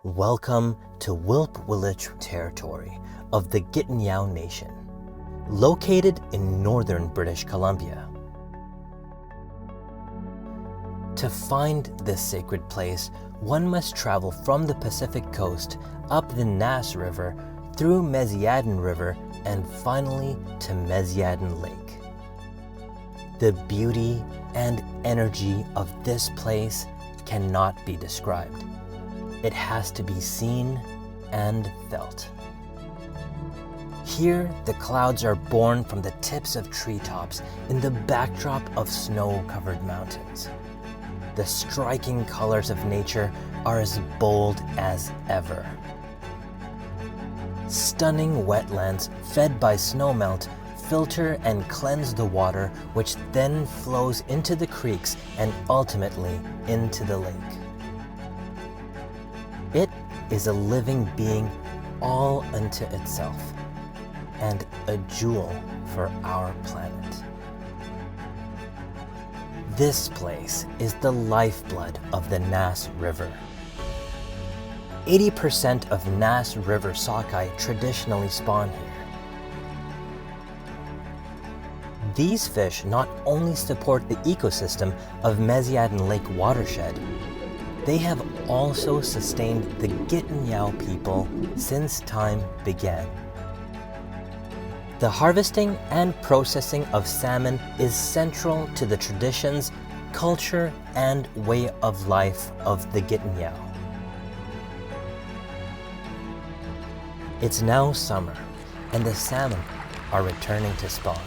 Welcome to Wilp-Willich territory of the Gitanyow Nation, located in northern British Columbia. To find this sacred place, one must travel from the Pacific coast up the Nass River through Meziadin River and finally to Meziadin Lake. The beauty and energy of this place cannot be described. It has to be seen and felt. Here, the clouds are born from the tips of treetops in the backdrop of snow-covered mountains. The striking colors of nature are as bold as ever. Stunning wetlands fed by snowmelt filter and cleanse the water, which then flows into the creeks and ultimately into the lake. It is a living being all unto itself, and a jewel for our planet. This place is the lifeblood of the Nass River. 80% of Nass River sockeye traditionally spawn here. These fish not only support the ecosystem of Meziadin Lake watershed, they have also sustained the Gitanyow people since time began. The harvesting and processing of salmon is central to the traditions, culture, and way of life of the Gitanyow. It's now summer, and the salmon are returning to spawn.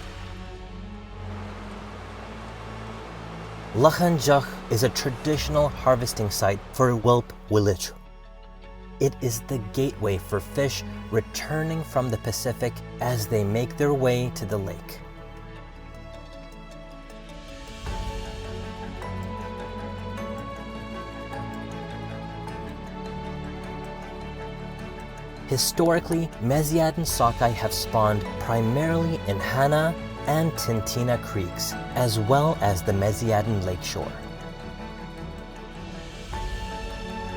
Lachanjach is a traditional harvesting site for Wilp-Willich. It is the gateway for fish returning from the Pacific as they make their way to the lake. Historically, Meziadin sockeye have spawned primarily in Hana and Tintina creeks, as well as the Meziadin lakeshore.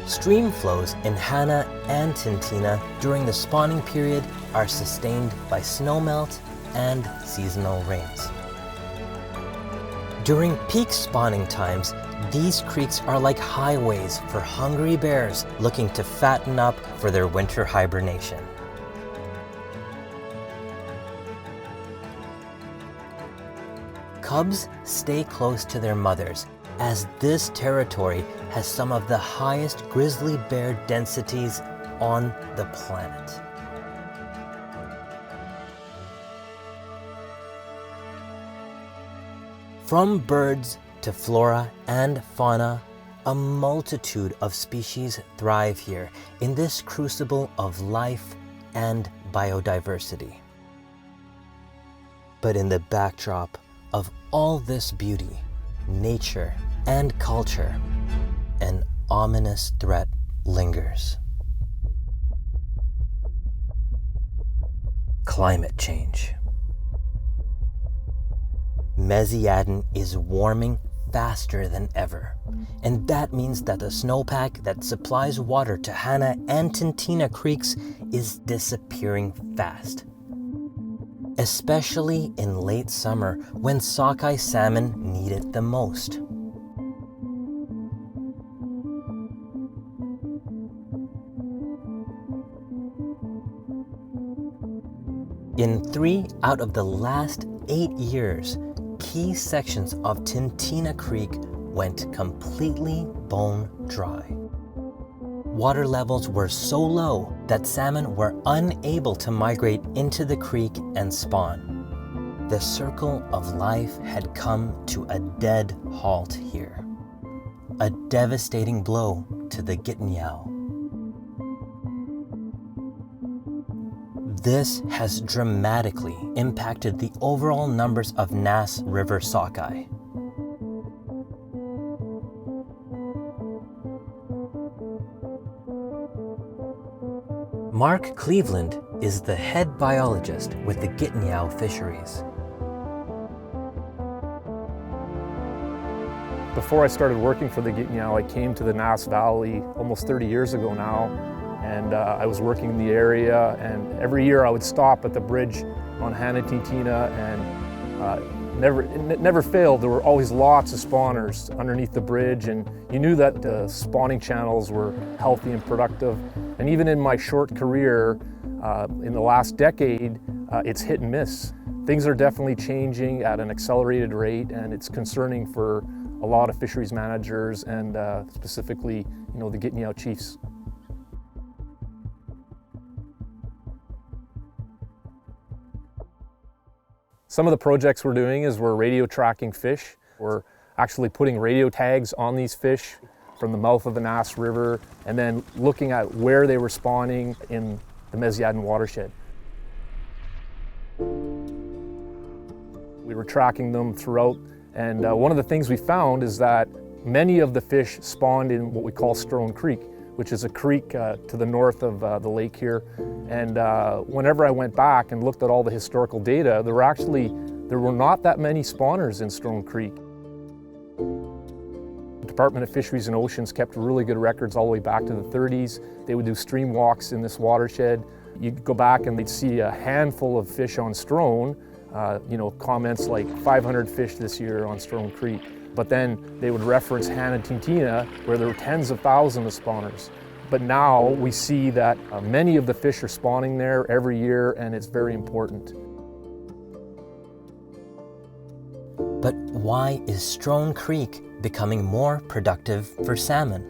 Stream flows in Hana and Tintina during the spawning period are sustained by snowmelt and seasonal rains. During peak spawning times, these creeks are like highways for hungry bears looking to fatten up for their winter hibernation. Cubs stay close to their mothers, as this territory has some of the highest grizzly bear densities on the planet. From birds to flora and fauna, a multitude of species thrive here in this crucible of life and biodiversity. But in the backdrop of all this beauty, nature, and culture, an ominous threat lingers. Climate change. Meziadin is warming faster than ever, and that means that the snowpack that supplies water to Hana and Tintina creeks is disappearing fast. Especially in late summer when sockeye salmon need it the most. In 3 out of the last 8 years, key sections of Tintina Creek went completely bone dry. Water levels were so low that salmon were unable to migrate into the creek and spawn. The circle of life had come to a dead halt here. A devastating blow to the Gitanyow. This has dramatically impacted the overall numbers of Nass River sockeye. Mark Cleveland is the head biologist with the Gitanyow fisheries. Before I started working for the Gitanyow, I came to the Nass Valley almost 30 years ago now, and I was working in the area, and every year I would stop at the bridge on Hereditary, and it never failed. There were always lots of spawners underneath the bridge, and you knew that the spawning channels were healthy and productive. And even in my short career, in the last decade, it's hit and miss. Things are definitely changing at an accelerated rate, and it's concerning for a lot of fisheries managers and specifically, the Gitanyow chiefs. Some of the projects we're doing is we're radio tracking fish. We're actually putting radio tags on these fish from the mouth of the Nass River and then looking at where they were spawning in the Meziadin watershed. We were tracking them throughout, and one of the things we found is that many of the fish spawned in what we call Strone Creek, which is a creek to the north of the lake here. And whenever I went back and looked at all the historical data, there were not that many spawners in Strone Creek. The Department of Fisheries and Oceans kept really good records all the way back to the 30s. They would do stream walks in this watershed. You'd go back and they'd see a handful of fish on Strone, comments like 500 fish this year on Strone Creek. But then they would reference Hereditary, where there were tens of thousands of spawners. But now we see that many of the fish are spawning there every year, and it's very important. But why is Strone Creek becoming more productive for salmon?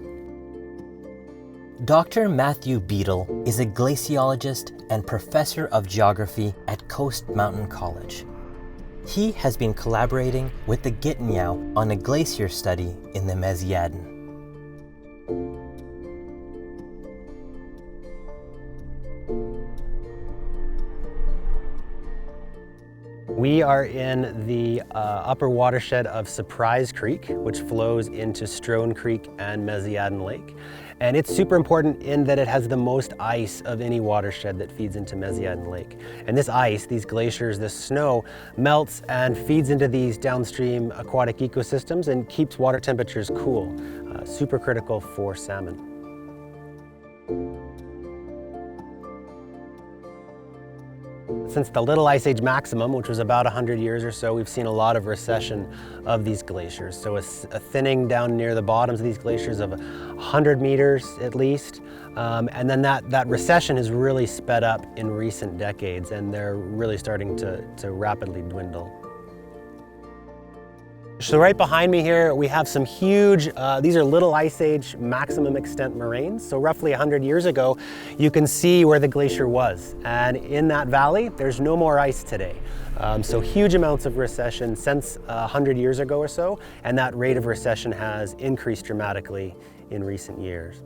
Dr. Matthew Beadle is a glaciologist and professor of geography at Coast Mountain College. He has been collaborating with the Gitanyow on a glacier study in the Meziadin. We are in the upper watershed of Surprise Creek, which flows into Strone Creek and Meziadin Lake. And it's super important in that it has the most ice of any watershed that feeds into Meziadin Lake. And this ice, these glaciers, this snow, melts and feeds into these downstream aquatic ecosystems and keeps water temperatures cool, super critical for salmon. Since the Little Ice Age maximum, which was about 100 years or so, we've seen a lot of recession of these glaciers. So a thinning down near the bottoms of these glaciers of 100 meters at least. And then that recession has really sped up in recent decades, and they're really starting to rapidly dwindle. So right behind me here, we have some huge, these are Little Ice Age maximum extent moraines. So roughly 100 years ago, you can see where the glacier was. And in that valley, there's no more ice today. So huge amounts of recession since 100 years ago or so, and that rate of recession has increased dramatically in recent years.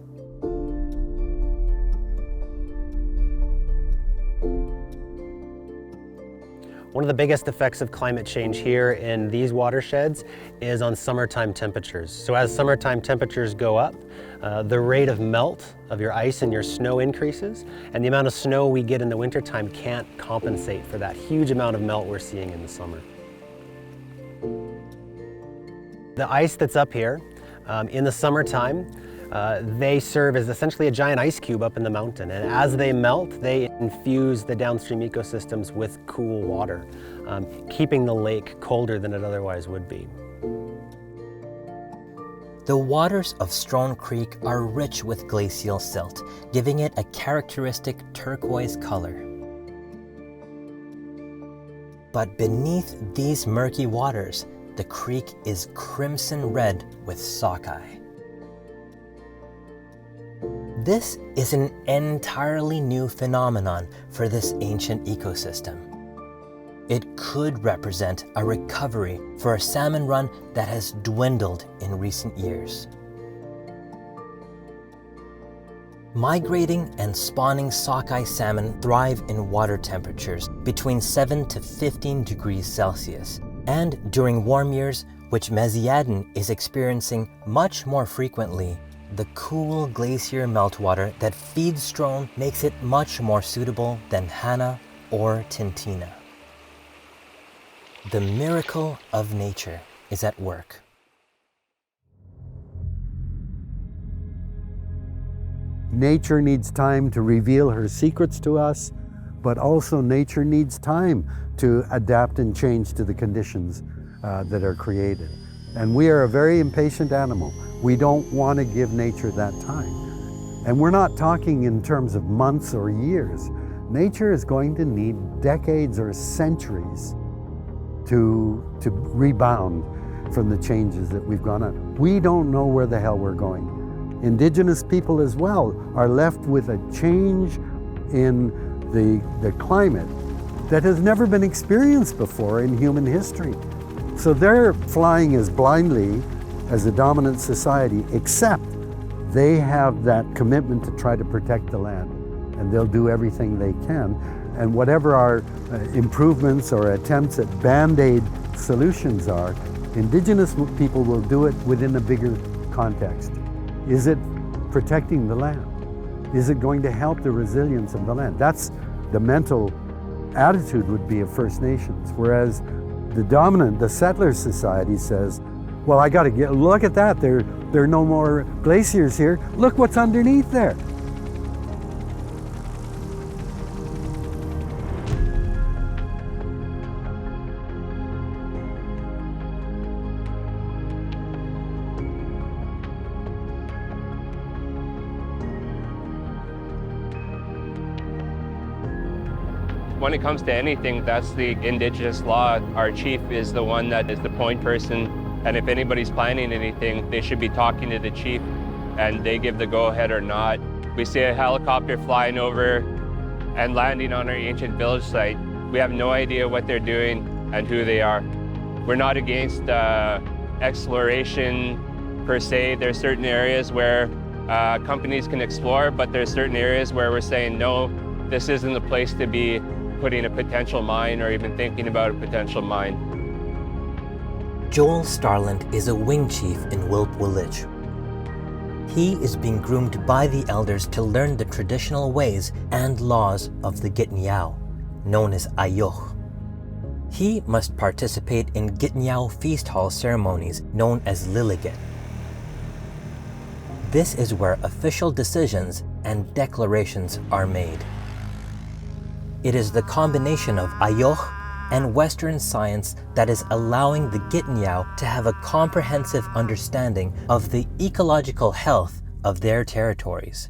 One of the biggest effects of climate change here in these watersheds is on summertime temperatures. So as summertime temperatures go up, the rate of melt of your ice and your snow increases, and the amount of snow we get in the wintertime can't compensate for that huge amount of melt we're seeing in the summer. The ice that's up here, in the summertime, they serve as essentially a giant ice cube up in the mountain, and as they melt, they infuse the downstream ecosystems with cool water, keeping the lake colder than it otherwise would be. The waters of Strone Creek are rich with glacial silt, giving it a characteristic turquoise color. But beneath these murky waters, the creek is crimson red with sockeye. This is an entirely new phenomenon for this ancient ecosystem. It could represent a recovery for a salmon run that has dwindled in recent years. Migrating and spawning sockeye salmon thrive in water temperatures between 7 to 15 degrees Celsius, and during warm years, which Meziadin is experiencing much more frequently, the cool glacier meltwater that feeds Strone makes it much more suitable than Hana or Tintina. The miracle of nature is at work. Nature needs time to reveal her secrets to us, but also nature needs time to adapt and change to the conditions that are created. And we are a very impatient animal. We don't want to give nature that time. And we're not talking in terms of months or years. Nature is going to need decades or centuries to rebound from the changes that we've gone on. We don't know where the hell we're going. Indigenous people as well are left with a change in the climate that has never been experienced before in human history. So they're flying as blindly as a dominant society, except they have that commitment to try to protect the land, and they'll do everything they can. And whatever our improvements or attempts at band-aid solutions are, Indigenous people will do it within a bigger context. Is it protecting the land? Is it going to help the resilience of the land? That's the mental attitude would be of First Nations, whereas the settler society says, well, I gotta look at that, there are no more glaciers here, look what's underneath there. When it comes to anything, that's the Indigenous law. Our chief is the one that is the point person, and if anybody's planning anything, they should be talking to the chief, and they give the go-ahead or not. We see a helicopter flying over and landing on our ancient village site. We have no idea what they're doing and who they are. We're not against exploration per se. There's certain areas where companies can explore, but there's certain areas where we're saying, no, this isn't the place to be putting a potential mine or even thinking about a potential mine. Joel Starland is a wing chief in Wilp Willage. He is being groomed by the elders to learn the traditional ways and laws of the Gitanyow, known as Ayoch. He must participate in Gitanyow feast hall ceremonies known as Liliget. This is where official decisions and declarations are made. It is the combination of Ayoch and Western science that is allowing the Gitanyow to have a comprehensive understanding of the ecological health of their territories.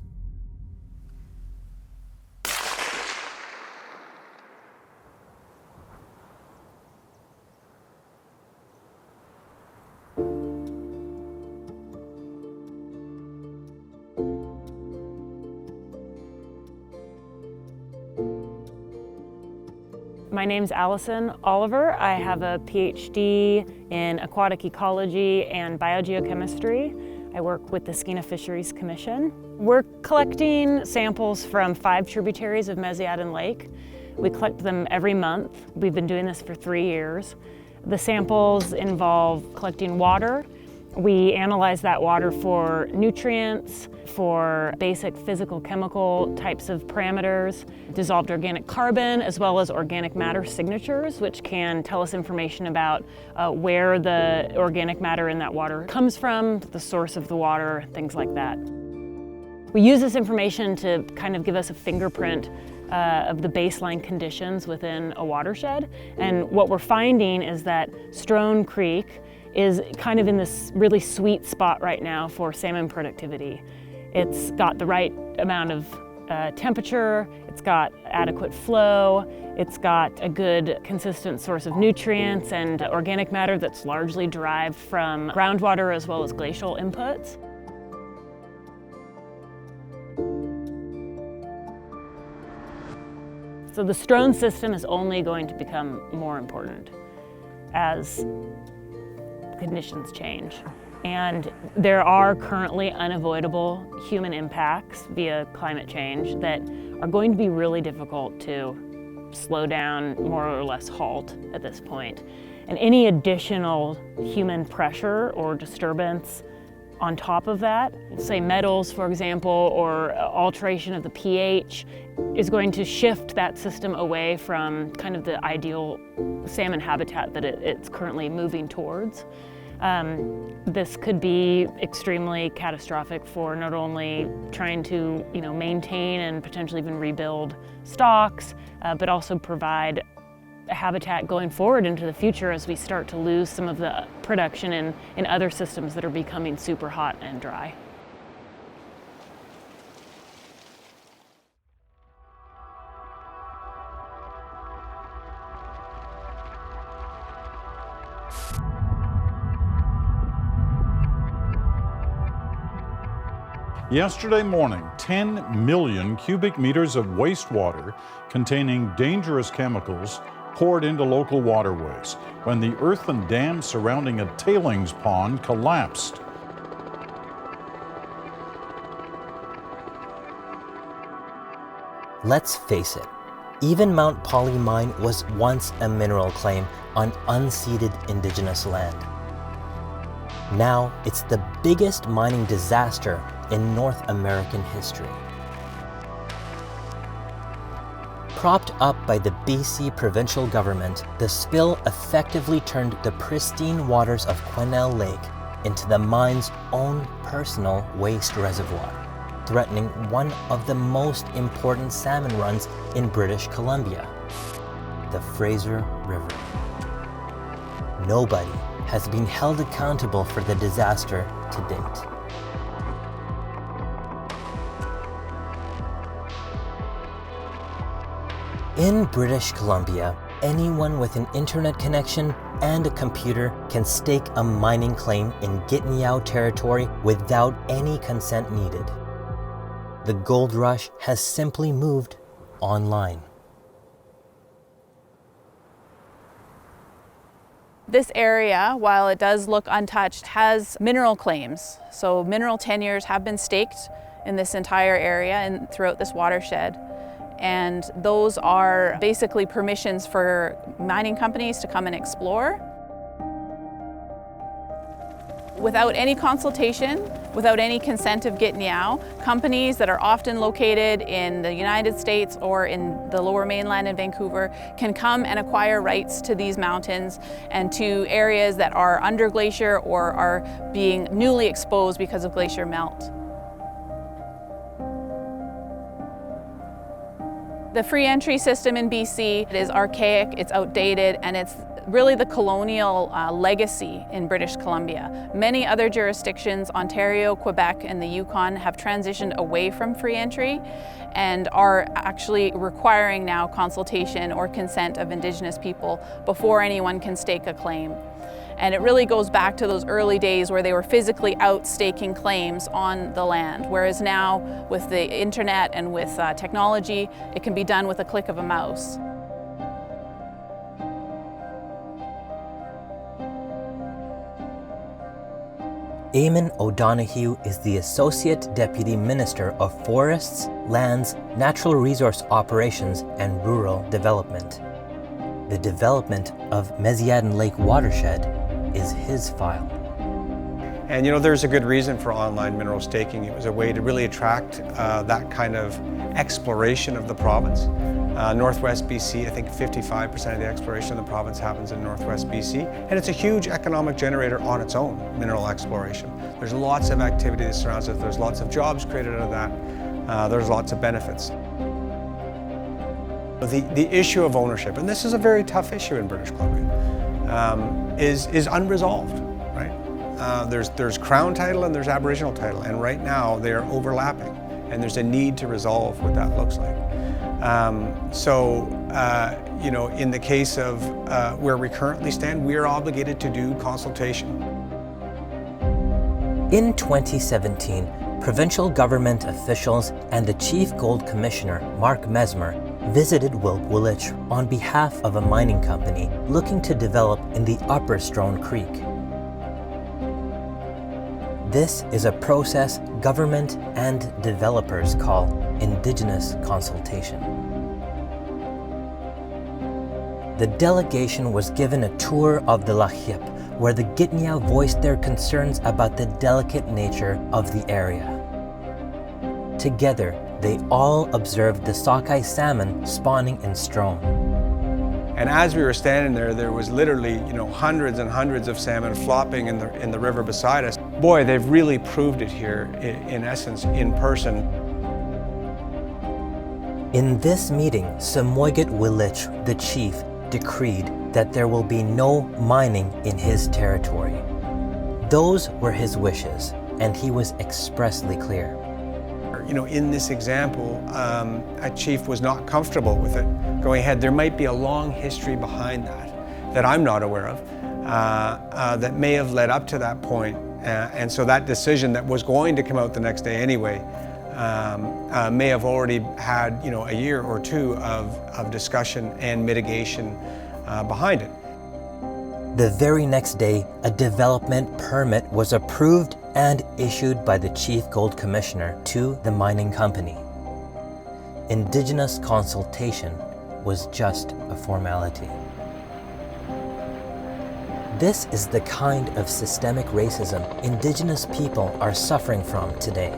My name's Allison Oliver. I have a PhD in aquatic ecology and biogeochemistry. I work with the Skeena Fisheries Commission. We're collecting samples from 5 tributaries of Meziadin Lake. We collect them every month. We've been doing this for 3 years. The samples involve collecting water. We analyze that water for nutrients, for basic physical chemical types of parameters, dissolved organic carbon, as well as organic matter signatures, which can tell us information about where the organic matter in that water comes from, the source of the water, things like that. We use this information to kind of give us a fingerprint of the baseline conditions within a watershed. And what we're finding is that Strone Creek is kind of in this really sweet spot right now for salmon productivity. It's got the right amount of temperature, it's got adequate flow, it's got a good consistent source of nutrients and organic matter that's largely derived from groundwater as well as glacial inputs. So the Strone system is only going to become more important as conditions change. And there are currently unavoidable human impacts via climate change that are going to be really difficult to slow down, more or less halt at this point. And any additional human pressure or disturbance on top of that, say metals, for example, or alteration of the pH, is going to shift that system away from kind of the ideal salmon habitat that it's currently moving towards. This could be extremely catastrophic for not only trying to maintain and potentially even rebuild stocks, but also provide a habitat going forward into the future as we start to lose some of the production in other systems that are becoming super hot and dry. Yesterday morning, 10 million cubic meters of wastewater containing dangerous chemicals poured into local waterways when the earthen dam surrounding a tailings pond collapsed. Let's face it, even Mount Poly Mine was once a mineral claim on unceded indigenous land. Now it's the biggest mining disaster in North American history. Propped up by the BC provincial government, the spill effectively turned the pristine waters of Quesnel Lake into the mine's own personal waste reservoir, threatening one of the most important salmon runs in British Columbia, the Fraser River. Nobody has been held accountable for the disaster to date. In British Columbia, anyone with an internet connection and a computer can stake a mining claim in Gitanyow territory without any consent needed. The gold rush has simply moved online. This area, while it does look untouched, has mineral claims. So mineral tenures have been staked in this entire area and throughout this watershed. And those are basically permissions for mining companies to come and explore. Without any consultation, without any consent of Gitanyow, companies that are often located in the United States or in the Lower Mainland in Vancouver can come and acquire rights to these mountains and to areas that are under glacier or are being newly exposed because of glacier melt. The free entry system in BC is archaic, it's outdated, and it's really the colonial legacy in British Columbia. Many other jurisdictions, Ontario, Quebec, and the Yukon, have transitioned away from free entry and are actually requiring now consultation or consent of Indigenous people before anyone can stake a claim. And it really goes back to those early days where they were physically out staking claims on the land, whereas now with the internet and with technology, it can be done with a click of a mouse. Eamon O'Donoghue is the Associate Deputy Minister of Forests, Lands, Natural Resource Operations and Rural Development. The development of Mesiadin Lake watershed is his file. And there's a good reason for online mineral staking. It was a way to really attract that kind of exploration of the province. Northwest BC, I think 55% of the exploration of the province happens in Northwest BC, and it's a huge economic generator on its own, mineral exploration. There's lots of activity that surrounds it, there's lots of jobs created out of that, there's lots of benefits. The issue of ownership, and this is a very tough issue in British Columbia, is unresolved, right? There's Crown title and there's Aboriginal title, and right now they are overlapping, and there's a need to resolve what that looks like. In the case of where we currently stand, we are obligated to do consultation. In 2017, provincial government officials and the Chief Gold Commissioner, Mark Mesmer, visited Wilk Willich on behalf of a mining company looking to develop in the Upper Strone Creek. This is a process government and developers call indigenous consultation. The delegation was given a tour of the Lahip, where the Gitanyow voiced their concerns about the delicate nature of the area. Together, they all observed the sockeye salmon spawning in Strone. And as we were standing there, there was literally, hundreds and hundreds of salmon flopping in the river beside us. Boy, they've really proved it here, in essence, in person. In this meeting, Samoygat Wilich, the chief, decreed that there will be no mining in his territory. Those were his wishes, and he was expressly clear. In this example, a chief was not comfortable with it going ahead. There might be a long history behind that I'm not aware of, that may have led up to that point. And so that decision that was going to come out the next day anyway, may have already had, a year or two of discussion and mitigation behind it. The very next day, a development permit was approved and issued by the Chief Gold Commissioner to the mining company. Indigenous consultation was just a formality. This is the kind of systemic racism Indigenous people are suffering from today.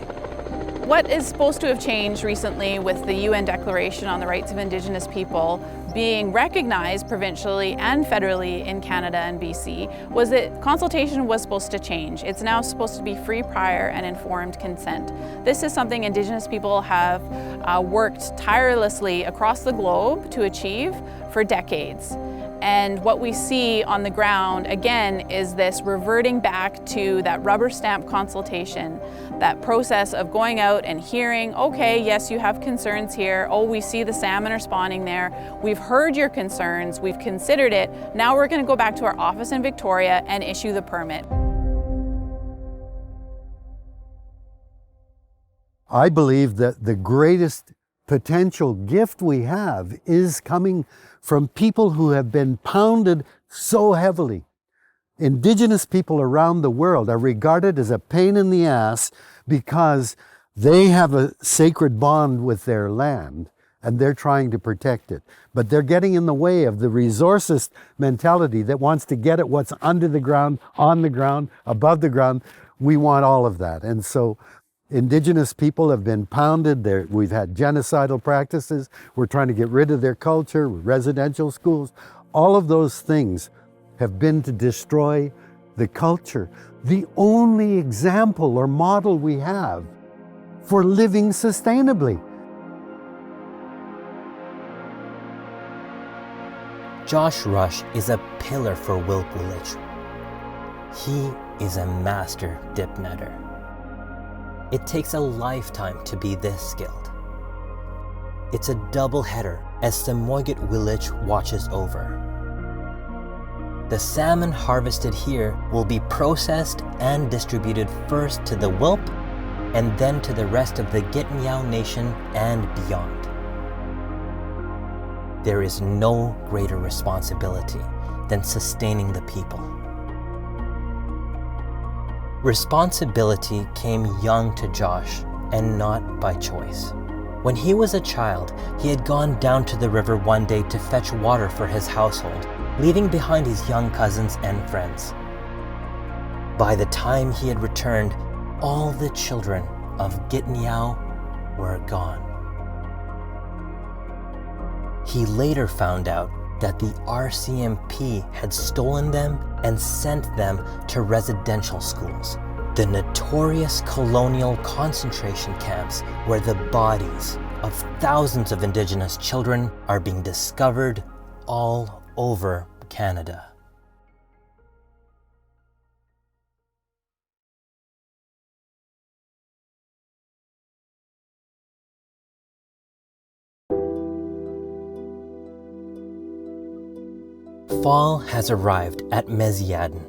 What is supposed to have changed recently with the UN Declaration on the Rights of Indigenous People being recognized provincially and federally in Canada and BC was that consultation was supposed to change. It's now supposed to be free, prior, and informed consent. This is something Indigenous people have worked tirelessly across the globe to achieve for decades. And what we see on the ground, again, is this reverting back to that rubber stamp consultation, that process of going out and hearing, okay, yes, you have concerns here. Oh, we see the salmon are spawning there. We've heard your concerns. We've considered it. Now we're going to go back to our office in Victoria and issue the permit. I believe that the greatest potential gift we have is coming from people who have been pounded so heavily. Indigenous people around the world are regarded as a pain in the ass because they have a sacred bond with their land and they're trying to protect it. But they're getting in the way of the resourcist mentality that wants to get at what's under the ground, on the ground, above the ground. We want all of that. And so Indigenous people have been pounded. We've had genocidal practices. We're trying to get rid of their culture, residential schools. All of those things have been to destroy the culture. The only example or model we have for living sustainably. Josh Rush is a pillar for Wilk Wilich. He is a master dip netter. It takes a lifetime to be this skilled. It's a double header as Samoygat Wilich watches over. The salmon harvested here will be processed and distributed first to the whelp and then to the rest of the Gitanyow Nation and beyond. There is no greater responsibility than sustaining the people. Responsibility came young to Josh and not by choice. When he was a child, he had gone down to the river one day to fetch water for his household, leaving behind his young cousins and friends. By the time he had returned, all the children of Gitanyow were gone. He later found out that the RCMP had stolen them and sent them to residential schools, the notorious colonial concentration camps where the bodies of thousands of Indigenous children are being discovered all over Canada. Fall has arrived at Mesiadin,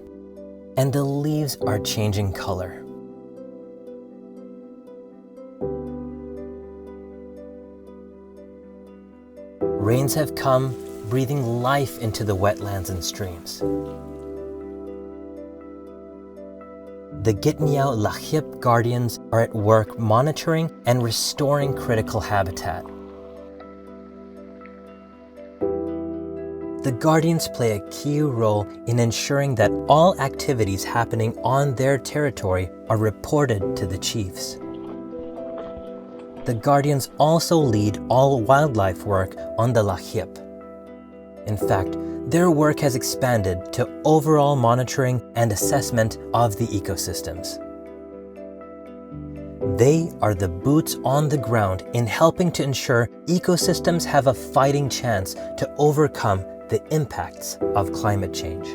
and the leaves are changing color. Rains have come, breathing life into the wetlands and streams. The Gitanyow Lahip Guardians are at work monitoring and restoring critical habitat. The Guardians play a key role in ensuring that all activities happening on their territory are reported to the chiefs. The Guardians also lead all wildlife work on the Lahip. In fact, their work has expanded to overall monitoring and assessment of the ecosystems. They are the boots on the ground in helping to ensure ecosystems have a fighting chance to overcome the impacts of climate change.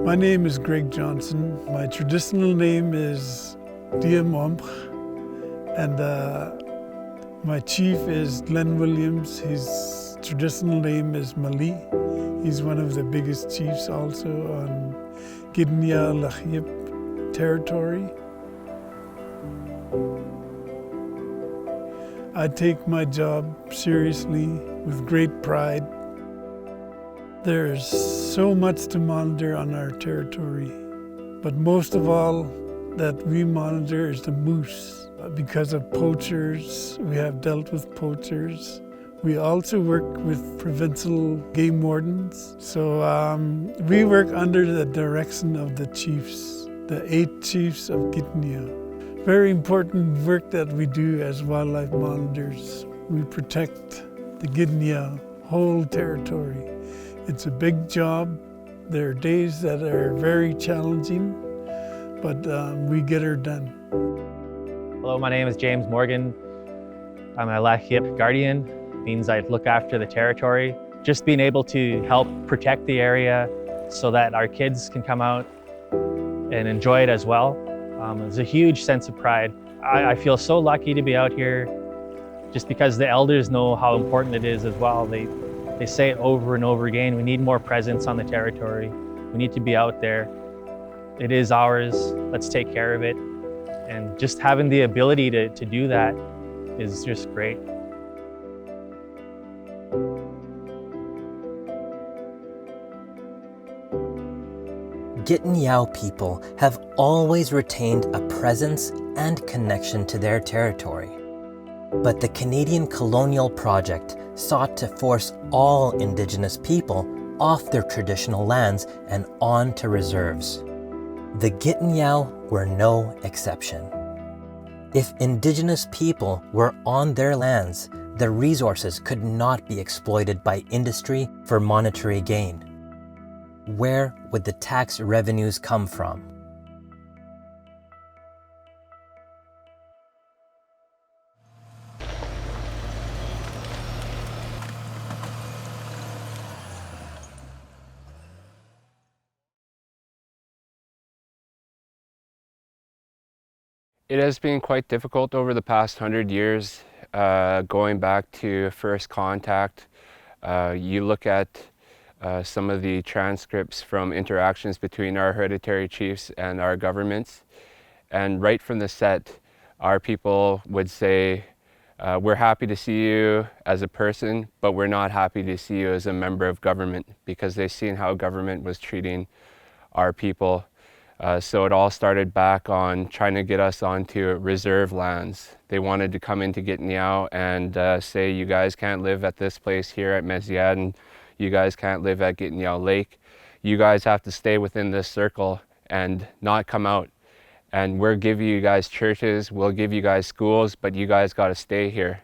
My name is Greg Johnson. My traditional name is Gitanyow, and my chief is Glenn Williams. His traditional name is Mali. He's one of the biggest chiefs also on Gitanyow territory. I take my job seriously with great pride. There's so much to monitor on our territory, but most of all that we monitor is the moose. Because of poachers, we have dealt with poachers. We also work with provincial game wardens. So we work under the direction of the chiefs, the 8 chiefs of Gitanyow. Very important work that we do as wildlife monitors. We protect the Gitanyow whole territory. It's a big job. There are days that are very challenging, but we get her done. Hello, my name is James Morgan. I'm a Lahiip guardian. It means I look after the territory. Just being able to help protect the area so that our kids can come out and enjoy it as well. It's a huge sense of pride. I feel so lucky to be out here just because the elders know how important it is as well. They say it over and over again, we need more presence on the territory. We need to be out there. It is ours, let's take care of it. And just having the ability to do that is just great. Gitanyow people have always retained a presence and connection to their territory. But the Canadian colonial project sought to force all Indigenous people off their traditional lands and onto reserves. The Gitanyow were no exception. If Indigenous people were on their lands, the resources could not be exploited by industry for monetary gain. Where would the tax revenues come from? It has been quite difficult over the past 100 years, going back to first contact. You look at some of the transcripts from interactions between our hereditary chiefs and our governments, and right from the set, our people would say, we're happy to see you as a person, but we're not happy to see you as a member of government, because they've seen how government was treating our people. So it all started back on trying to get us onto reserve lands. They wanted to come into Gitanyow and say, you guys can't live at this place here at Meziadin. You guys can't live at Gitanyow Lake. You guys have to stay within this circle and not come out. And we'll give you guys churches, we'll give you guys schools, but you guys got to stay here.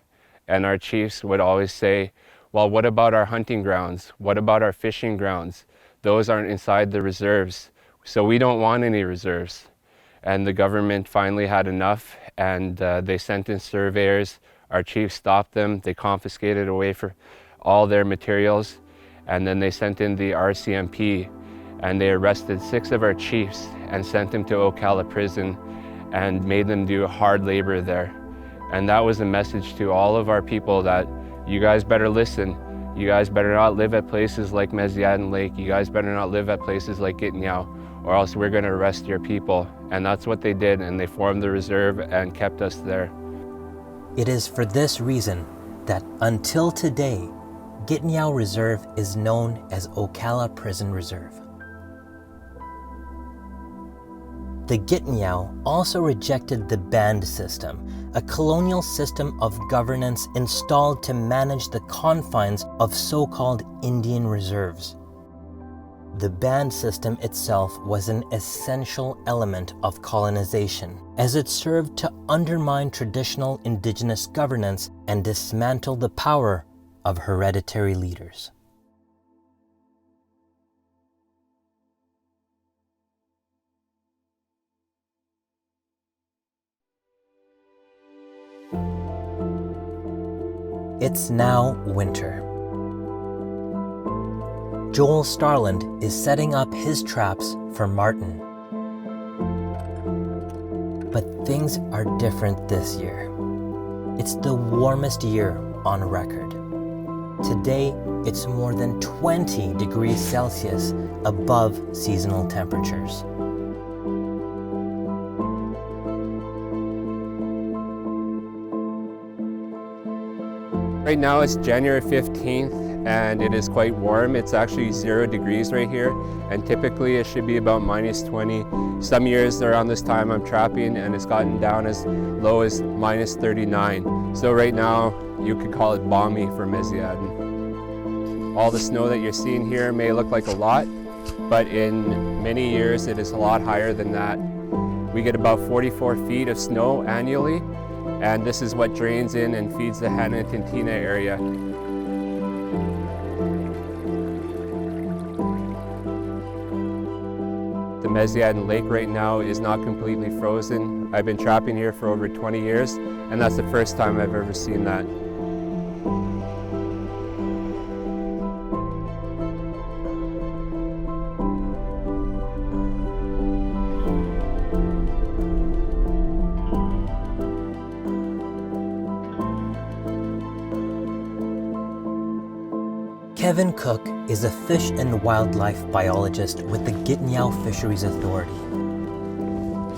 And our chiefs would always say, well, what about our hunting grounds? What about our fishing grounds? Those aren't inside the reserves. So we don't want any reserves. And the government finally had enough, and they sent in surveyors. Our chiefs stopped them. They confiscated away for all their materials. And then they sent in the RCMP, and they arrested 6 of our chiefs and sent them to Ocala prison and made them do hard labor there. And that was a message to all of our people that you guys better listen. You guys better not live at places like Meziadin Lake. You guys better not live at places like Gitanyow, or else we're going to arrest your people. And that's what they did, and they formed the reserve and kept us there. It is for this reason that until today, Gitanyow Reserve is known as Ocala Prison Reserve. The Gitanyow also rejected the band system, a colonial system of governance installed to manage the confines of so-called Indian reserves. The band system itself was an essential element of colonization, as it served to undermine traditional Indigenous governance and dismantle the power of hereditary leaders. It's now winter. Joel Starland is setting up his traps for marten. But things are different this year. It's the warmest year on record. Today, it's more than 20 degrees Celsius above seasonal temperatures. Right now it's January 15th and it is quite warm. It's actually 0 degrees right here, and typically it should be about -20. Some years around this time I'm trapping and it's gotten down as low as -39. So right now you could call it balmy for Mesiadin. All the snow that you're seeing here may look like a lot, but in many years it is a lot higher than that. We get about 44 feet of snow annually, and this is what drains in and feeds the Hanatintina area. The Mesiadin Lake right now is not completely frozen. I've been trapping here for over 20 years, and that's the first time I've ever seen that. Kevin Cook is a fish and wildlife biologist with the Gitanyow Fisheries Authority.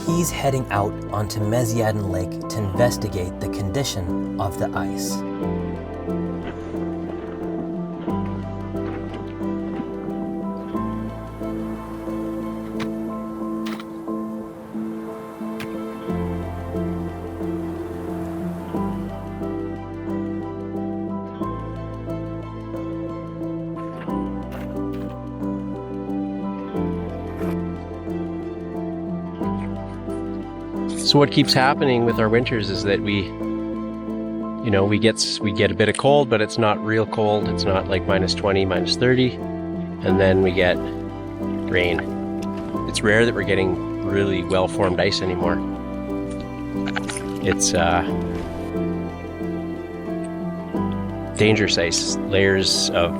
He's heading out onto Mesiadin Lake to investigate the condition of the ice. So what keeps happening with our winters is that we get a bit of cold, but it's not real cold. It's not like -20, -30, and then we get rain. It's rare that we're getting really well-formed ice anymore. It's dangerous ice, layers of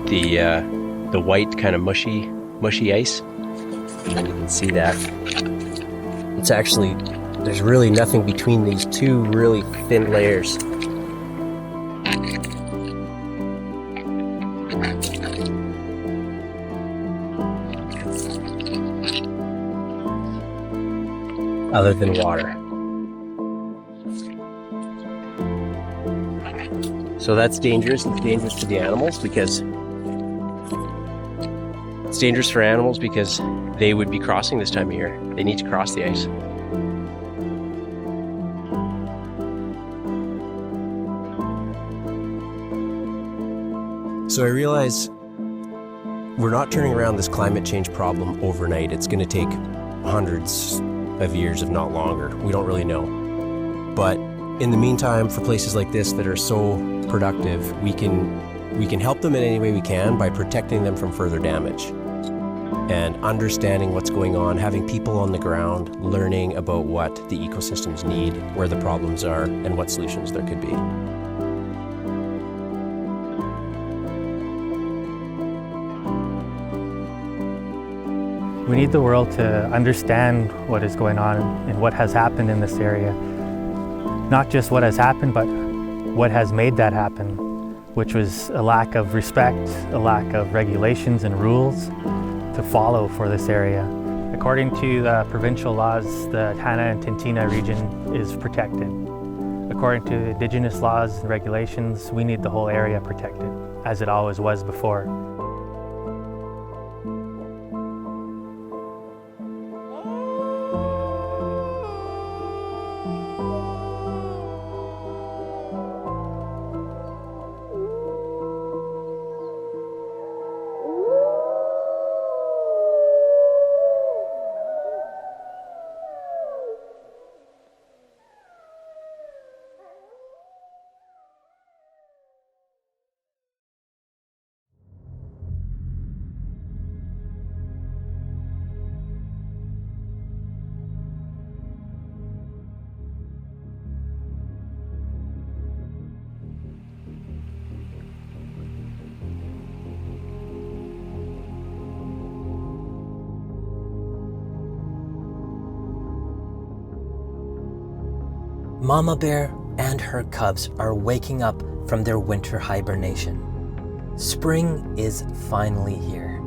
the white kind of mushy ice. And you can see that. It's actually, there's really nothing between these two really thin layers. Other than water. So that's dangerous. It's dangerous to the animals because it's dangerous for animals because they would be crossing this time of year. They need to cross the ice. So I realize we're not turning around this climate change problem overnight. It's going to take hundreds of years, if not longer. We don't really know. But in the meantime, for places like this that are so productive, we can help them in any way we can by protecting them from further damage. And understanding what's going on, having people on the ground, learning about what the ecosystems need, where the problems are, and what solutions there could be. We need the world to understand what is going on and what has happened in this area. Not just what has happened, but what has made that happen, which was a lack of respect, a lack of regulations and rules to follow for this area. According to the provincial laws, the Hanatintina region is protected. According to indigenous laws and regulations, we need the whole area protected, as it always was before. Mama bear and her cubs are waking up from their winter hibernation. Spring is finally here.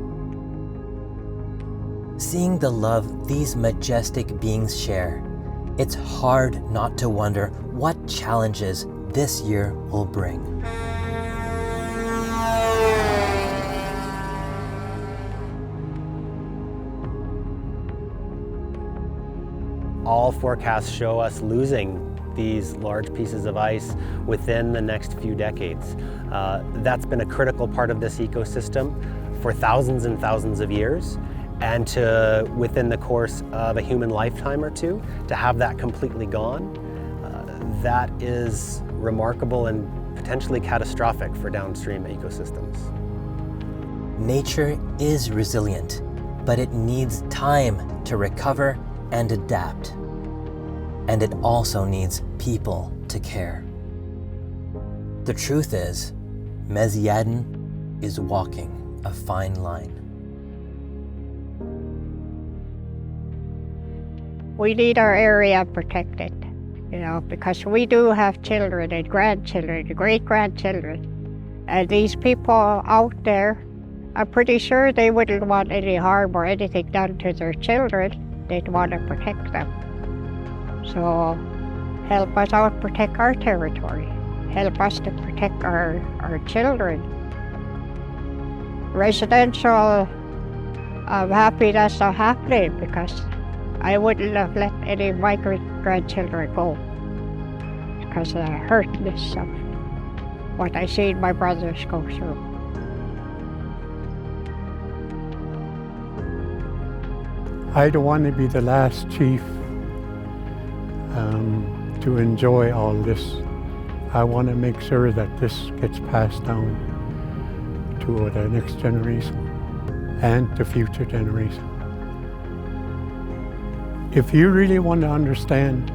Seeing the love these majestic beings share, it's hard not to wonder what challenges this year will bring. All forecasts show us losing these large pieces of ice within the next few decades. That's been a critical part of this ecosystem for thousands and thousands of years, and to, within the course of a human lifetime or two, to have that completely gone, that is remarkable and potentially catastrophic for downstream ecosystems. Nature is resilient, but it needs time to recover and adapt. And it also needs people to care. The truth is, Meziadin is walking a fine line. We need our area protected, because we do have children and grandchildren, great-grandchildren. And these people out there, I'm pretty sure they wouldn't want any harm or anything done to their children. They'd want to protect them. So help us out protect our territory. Help us to protect our children. Residential, I'm happy that's not happening, because I wouldn't have let any of my grandchildren go because of the hurtness of what I seen my brothers go through. I don't want to be the last chief to enjoy all this. I want to make sure that this gets passed down to the next generation and to future generations. If you really want to understand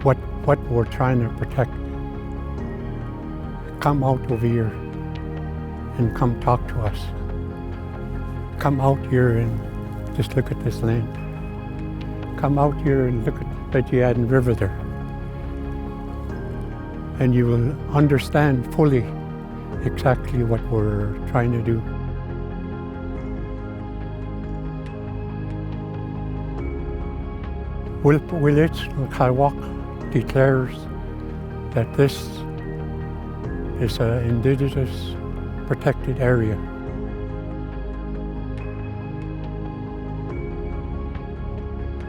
what we're trying to protect, come out over here and come talk to us. Come out here and just look at this land. Come out here and look at the Gitanyow River there. And you will understand fully exactly what we're trying to do. Wilich Kaiwak declares that this is an indigenous protected area.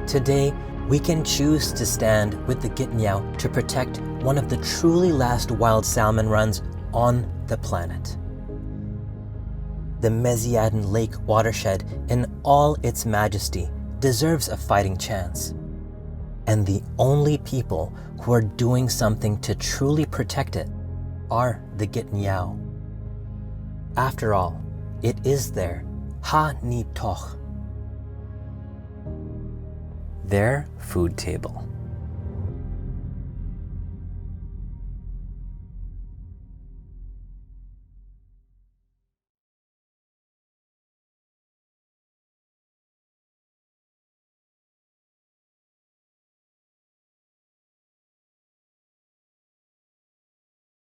Today, we can choose to stand with the Gitanyow to protect one of the truly last wild salmon runs on the planet. The Meziadin Lake watershed in all its majesty deserves a fighting chance. And the only people who are doing something to truly protect it are the Gitanyow. After all, it is their Ha Ni Toch, their food table.